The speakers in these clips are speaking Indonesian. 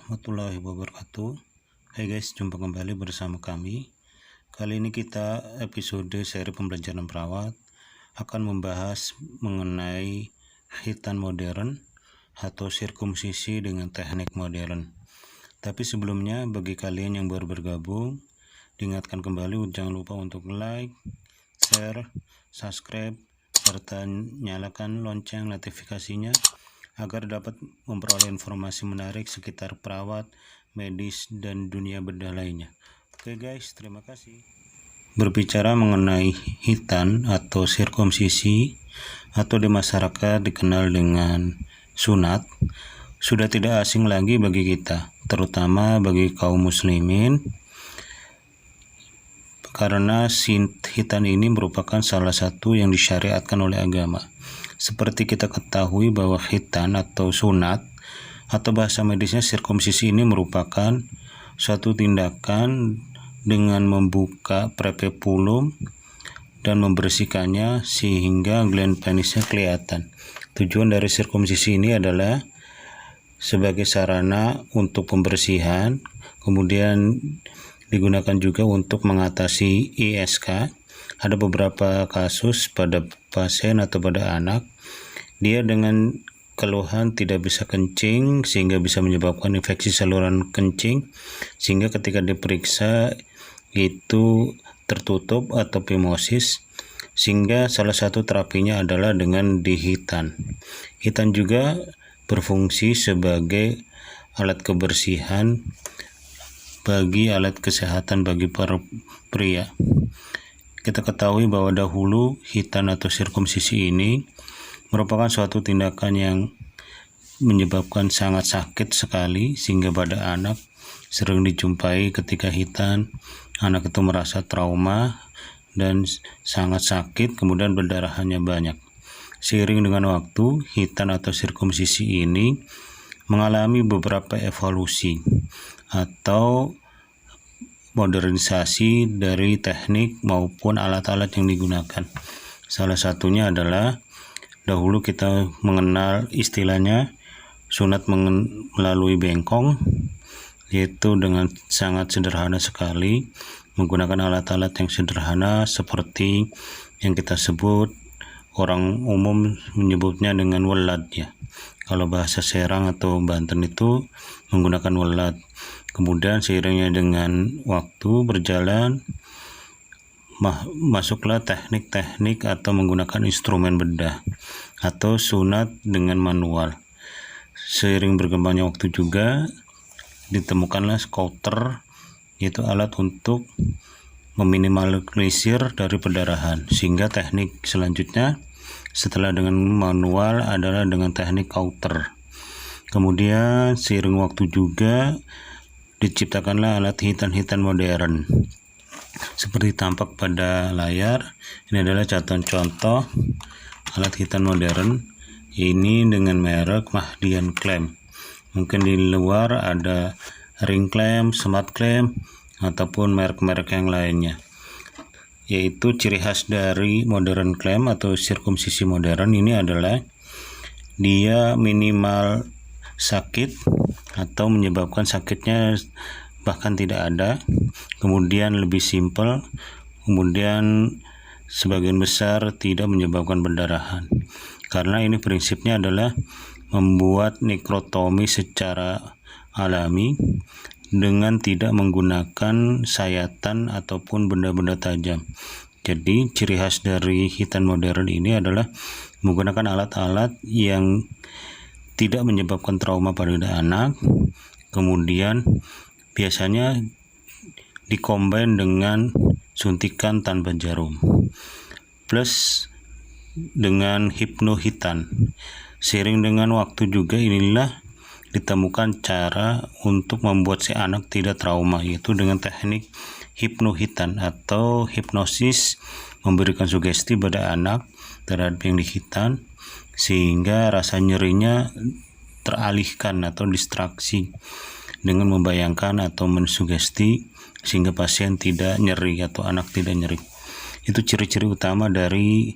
warahmatullahi wabarakatuh. Hai guys, jumpa kembali bersama kami. Kali ini kita episode seri pembelajaran perawat akan membahas mengenai hitan modern atau sirkumsisi dengan teknik modern. Tapi sebelumnya, bagi kalian yang baru bergabung, diingatkan kembali jangan lupa untuk like, share, subscribe, serta nyalakan lonceng notifikasinya agar dapat memperoleh informasi menarik sekitar perawat, medis, dan dunia bedah lainnya. Oke guys, terima kasih. Berbicara mengenai hitan atau sirkumsisi atau di masyarakat dikenal dengan sunat, sudah tidak asing lagi bagi kita, terutama bagi kaum muslimin, karena hitan ini merupakan salah satu yang disyariatkan oleh agama. Seperti kita ketahui bahwa hitan atau sunat atau bahasa medisnya sirkumsisi ini merupakan suatu tindakan dengan membuka prepepulum dan membersihkannya sehingga gland penisnya kelihatan. Tujuan dari sirkumsisi ini adalah sebagai sarana untuk pembersihan, kemudian digunakan juga untuk mengatasi ISK. Ada beberapa kasus pada pasien atau pada anak, dia dengan keluhan tidak bisa kencing sehingga bisa menyebabkan infeksi saluran kencing, sehingga ketika diperiksa itu tertutup atau phimosis, sehingga salah satu terapinya adalah dengan dihitan. Hitan juga berfungsi sebagai alat kebersihan bagi alat kesehatan bagi para pria. Kita ketahui bahwa dahulu hitan atau sirkumsisi ini merupakan suatu tindakan yang menyebabkan sangat sakit sekali, sehingga pada anak sering dijumpai ketika hitan, anak itu merasa trauma dan sangat sakit, kemudian perdarahannya banyak. Seiring dengan waktu, hitan atau sirkumsisi ini mengalami beberapa evolusi atau modernisasi dari teknik maupun alat-alat yang digunakan. Salah satunya adalah dahulu kita mengenal istilahnya sunat melalui bengkong, yaitu dengan sangat sederhana sekali menggunakan alat-alat yang sederhana seperti yang kita sebut, orang umum menyebutnya dengan welat ya. Kalau bahasa Serang atau Banten itu menggunakan welat. Kemudian seiringnya dengan waktu berjalan, masuklah teknik-teknik atau menggunakan instrumen bedah atau sunat dengan manual. Seiring berkembangnya waktu juga ditemukanlah scouter, yaitu alat untuk meminimalisir dari perdarahan, sehingga teknik selanjutnya setelah dengan manual adalah dengan teknik cauter. Kemudian seiring waktu juga diciptakanlah alat hitan-hitan modern seperti tampak pada layar. Ini adalah contoh alat hitan modern ini dengan merek Mahdian Clamp. Mungkin di luar ada Ring Clamp, Smart Clamp, ataupun merek-merek yang lainnya. Yaitu ciri khas dari modern clamp atau sirkumsisi modern ini adalah dia minimal sakit atau menyebabkan sakitnya bahkan tidak ada, kemudian lebih simpel, kemudian sebagian besar tidak menyebabkan perdarahan, karena ini prinsipnya adalah membuat nekrotomi secara alami dengan tidak menggunakan sayatan ataupun benda-benda tajam. Jadi ciri khas dari hitan modern ini adalah menggunakan alat-alat yang tidak menyebabkan trauma pada anak, kemudian biasanya dikombin dengan suntikan tanpa jarum, plus dengan hipnohitan. Seiring dengan waktu juga inilah ditemukan cara untuk membuat si anak tidak trauma, yaitu dengan teknik hipnohitan atau hipnosis, memberikan sugesti pada anak terhadap yang dihitan sehingga rasa nyerinya teralihkan atau distraksi dengan membayangkan atau mensugesti sehingga pasien tidak nyeri atau anak tidak nyeri. Itu ciri-ciri utama dari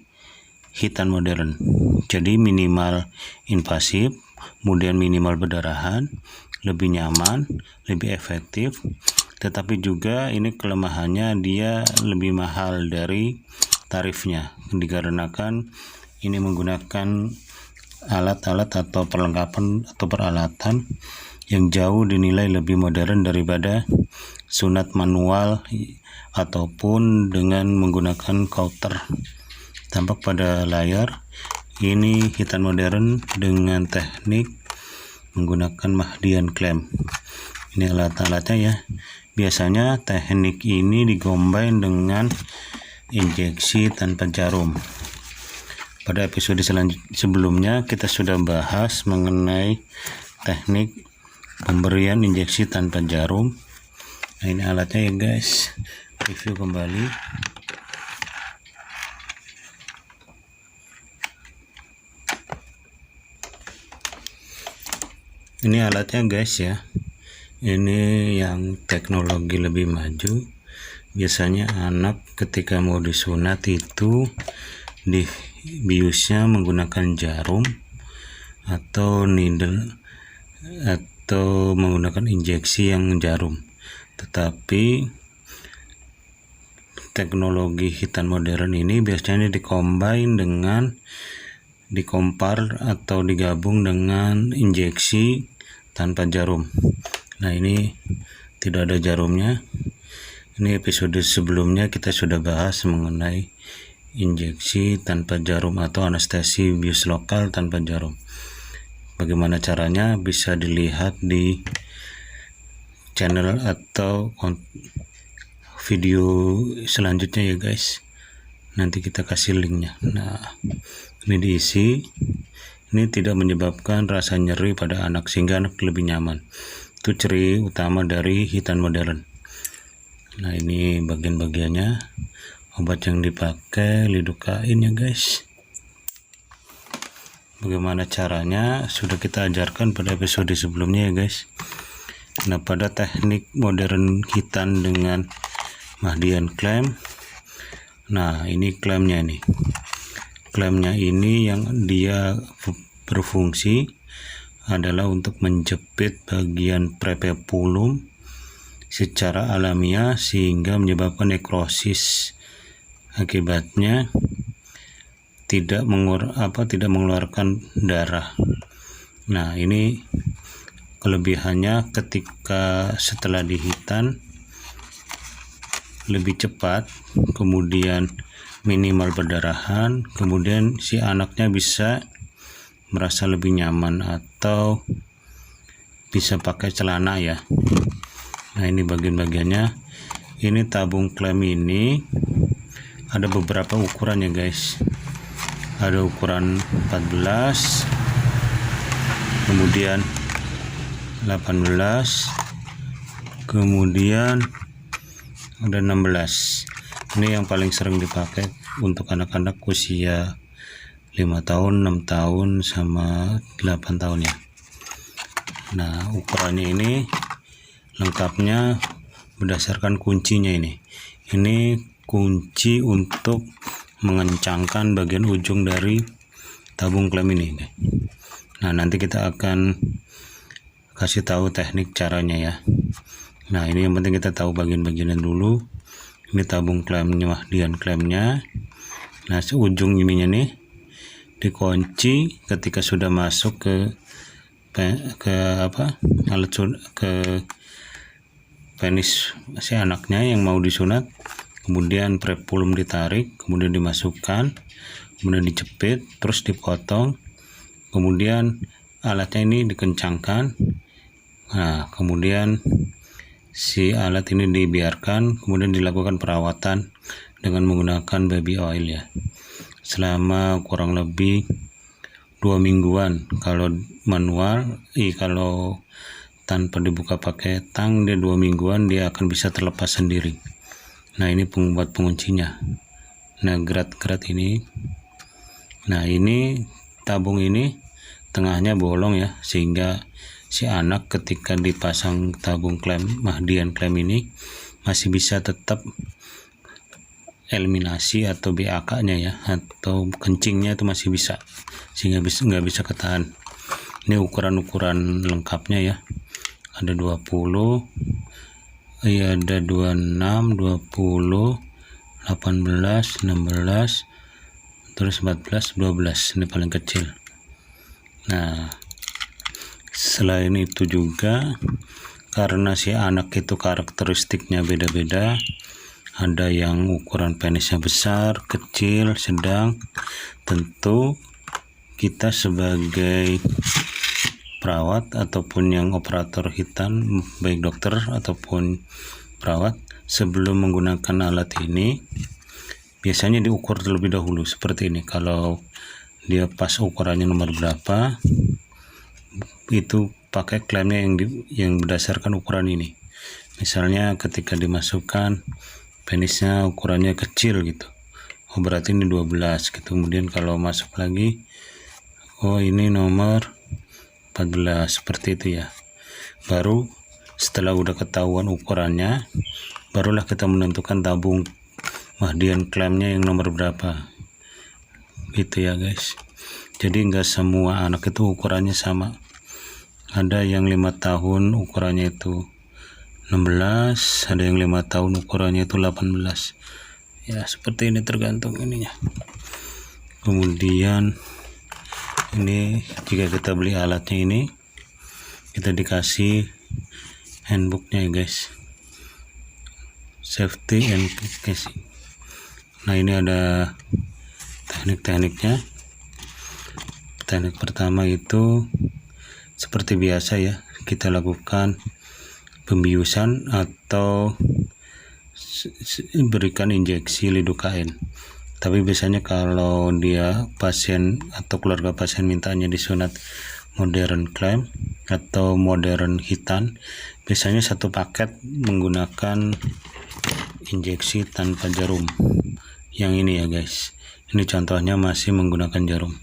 hitan modern. Jadi minimal invasif, kemudian minimal perdarahan, lebih nyaman, lebih efektif, tetapi juga ini kelemahannya dia lebih mahal dari tarifnya, dikarenakan ini menggunakan alat-alat atau perlengkapan atau peralatan yang jauh dinilai lebih modern daripada sunat manual ataupun dengan menggunakan counter. Tampak pada layar ini hitan modern dengan teknik menggunakan Mahdian clamp. Ini alat-alatnya ya. Biasanya teknik ini dicombine dengan injeksi tanpa jarum. Pada episode sebelumnya kita sudah bahas mengenai teknik pemberian injeksi tanpa jarum. Nah, ini alatnya ya guys, review kembali. Ini alatnya guys ya, ini yang teknologi lebih maju. Biasanya anak ketika mau disunat itu biusnya menggunakan jarum atau needle atau menggunakan injeksi yang jarum. Tetapi teknologi hitan modern ini biasanya dikompar atau digabung dengan injeksi tanpa jarum. Nah, ini tidak ada jarumnya. Ini episode sebelumnya kita sudah bahas mengenai injeksi tanpa jarum atau anestesi bius lokal tanpa jarum. Bagaimana caranya bisa dilihat di channel atau video selanjutnya ya guys. Nanti kita kasih linknya. Nah, ini diisi. Ini tidak menyebabkan rasa nyeri pada anak sehingga anak lebih nyaman. Itu ciri utama dari hitan modern. Nah, ini bagian-bagiannya. Obat yang dipakai lidocain ya guys. Bagaimana caranya sudah kita ajarkan pada episode sebelumnya ya guys. Nah, pada teknik modern hitan dengan Mahdian clamp. Nah, ini klaimnya nih. Klaimnya ini yang dia berfungsi adalah untuk menjepit bagian prepepulum secara alamiah sehingga menyebabkan nekrosis. Akibatnya tidak mengeluarkan darah. Nah, ini kelebihannya ketika setelah dihitan lebih cepat, kemudian minimal perdarahan, kemudian si anaknya bisa merasa lebih nyaman atau bisa pakai celana ya. Nah, ini bagian-bagiannya. Ini tabung klem ini ada beberapa ukuran ya guys. Ada ukuran 14, kemudian 18, kemudian ada 16. Ini yang paling sering dipakai untuk anak-anak usia 5 tahun, 6 tahun, sama 8 tahun ya. Nah, ukurannya ini lengkapnya berdasarkan kuncinya ini. Ini kunci untuk mengencangkan bagian ujung dari tabung klem ini. Nah, nanti kita akan kasih tahu teknik caranya ya. Nah, ini yang penting kita tahu bagian-bagiannya dulu. Ini tabung klemnya, Mahdian klemnya. Nah, ujung ininya nih dikunci ketika sudah masuk ke penis si anaknya yang mau disunat. Kemudian prepulum ditarik, kemudian dimasukkan, kemudian dijepit, terus dipotong, kemudian alatnya ini dikencangkan. Nah, kemudian si alat ini dibiarkan, kemudian dilakukan perawatan dengan menggunakan baby oil ya, selama kurang lebih 2 mingguan. Kalau manual, kalau tanpa dibuka pakai tang, dia 2 mingguan dia akan bisa terlepas sendiri. Nah, ini buat penguncinya. Nah, gerat-gerat ini. Nah, ini tabung ini tengahnya bolong ya, sehingga si anak ketika dipasang tabung klem Mahdian klem ini masih bisa tetap eliminasi atau BAK-nya ya, atau kencingnya itu masih bisa, sehingga nggak bisa ketahan. Ini ukuran-ukuran lengkapnya ya. ada 20, iya ada 26, 20, 18, 16, terus 14, 12, ini paling kecil. Nah, selain itu juga karena si anak itu karakteristiknya beda-beda, ada yang ukuran penisnya besar, kecil, sedang. Tentu kita sebagai perawat ataupun yang operator hitan, baik dokter ataupun perawat, sebelum menggunakan alat ini biasanya diukur terlebih dahulu seperti ini. Kalau dia pas ukurannya nomor berapa, itu pakai klaimnya yang berdasarkan ukuran ini. Misalnya ketika dimasukkan penisnya ukurannya kecil gitu, oh berarti ini 12 gitu. Kemudian kalau masuk lagi, oh ini nomor 14, seperti itu ya. Baru setelah udah ketahuan ukurannya, barulah kita menentukan tabung mahdian klaimnya yang nomor berapa gitu ya guys. Jadi enggak semua anak itu ukurannya sama. Ada yang 5 tahun ukurannya itu 16, ada yang 5 tahun ukurannya itu 18 ya, seperti ini tergantung ininya. Kemudian ini jika kita beli alatnya ini, kita dikasih handbooknya ya guys, safety and casing. Nah ini ada teknik-tekniknya. Teknik pertama itu seperti biasa ya, kita lakukan pembiusan atau berikan injeksi lidokain. Tapi biasanya kalau dia pasien atau keluarga pasien mintanya disunat modern klaim atau modern hitan, biasanya satu paket menggunakan injeksi tanpa jarum. Yang ini ya guys, ini contohnya masih menggunakan jarum.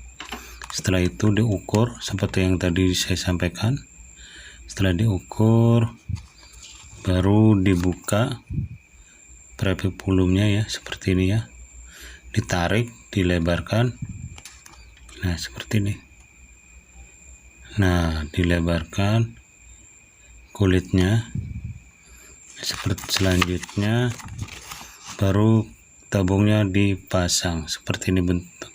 Setelah itu diukur seperti yang tadi saya sampaikan. Setelah diukur, baru dibuka prepipulumnya ya, seperti ini ya, ditarik, dilebarkan. Nah seperti ini. Nah dilebarkan kulitnya. Seperti selanjutnya baru tabungnya dipasang, seperti ini bentuk.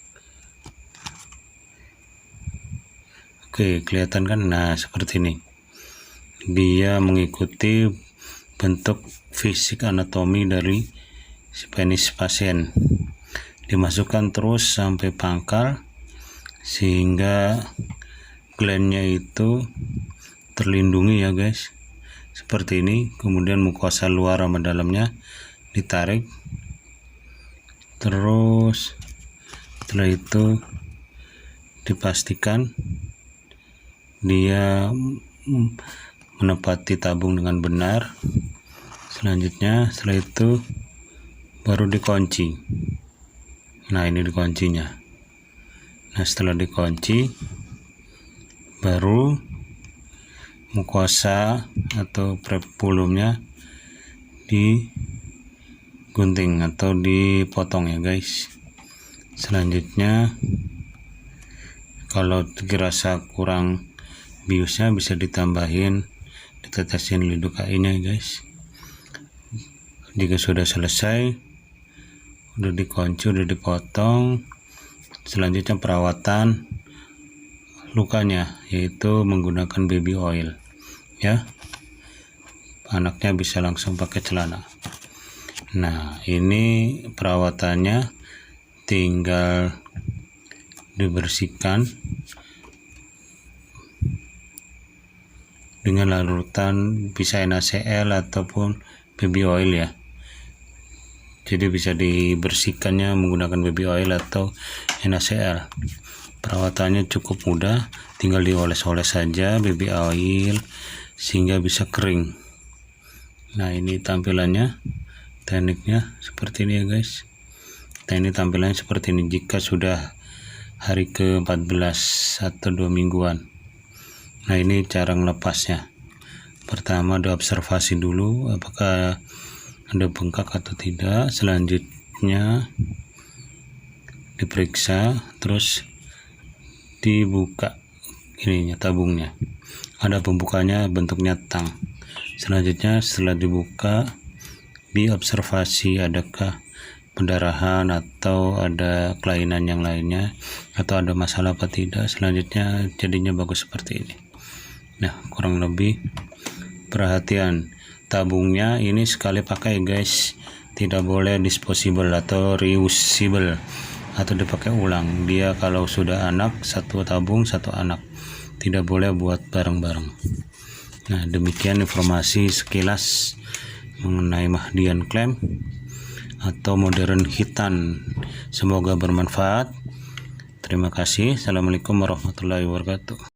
Oke, kelihatan kan? Nah seperti ini, dia mengikuti bentuk fisik anatomi dari si penis pasien. Dimasukkan terus sampai pangkal sehingga glandnya itu terlindungi ya guys, seperti ini. Kemudian mukosa luar sama dalamnya ditarik, terus setelah itu dipastikan dia menepati tabung dengan benar. Selanjutnya setelah itu baru dikunci. Nah ini dikuncinya. Nah setelah dikunci, baru mukosa atau prepulumnya digunting atau dipotong ya guys. Selanjutnya kalau dirasa kurang biusnya bisa ditambahin, ditetesin lidokainnya guys. Jika sudah selesai, udah dikunci, udah dipotong, selanjutnya perawatan lukanya yaitu menggunakan baby oil ya. Anaknya bisa langsung pakai celana. Nah ini perawatannya tinggal dibersihkan dengan larutan, bisa NaCl ataupun baby oil ya. Jadi bisa dibersihkannya menggunakan baby oil atau NaCl. Perawatannya cukup mudah, tinggal dioles-oles saja baby oil sehingga bisa kering. Nah ini tampilannya, tekniknya seperti ini ya guys. Nah ini tampilannya seperti ini jika sudah hari ke-14 atau 2 mingguan. Nah ini cara melepasnya. Pertama diobservasi dulu apakah ada bengkak atau tidak. Selanjutnya diperiksa, terus dibuka ininya, tabungnya. Ada pembukanya, bentuknya tang. Selanjutnya setelah dibuka, diobservasi adakah pendarahan atau ada kelainan yang lainnya, atau ada masalah apa tidak. Selanjutnya jadinya bagus seperti ini. Nah, kurang lebih perhatian, tabungnya ini sekali pakai guys, tidak boleh disposable atau reusable atau dipakai ulang. Dia kalau sudah anak, satu tabung satu anak, tidak boleh buat bareng-bareng. Nah, demikian informasi sekilas mengenai Mahdian Clamp atau modern hitan. Semoga bermanfaat. Terima kasih. Assalamualaikum warahmatullahi wabarakatuh.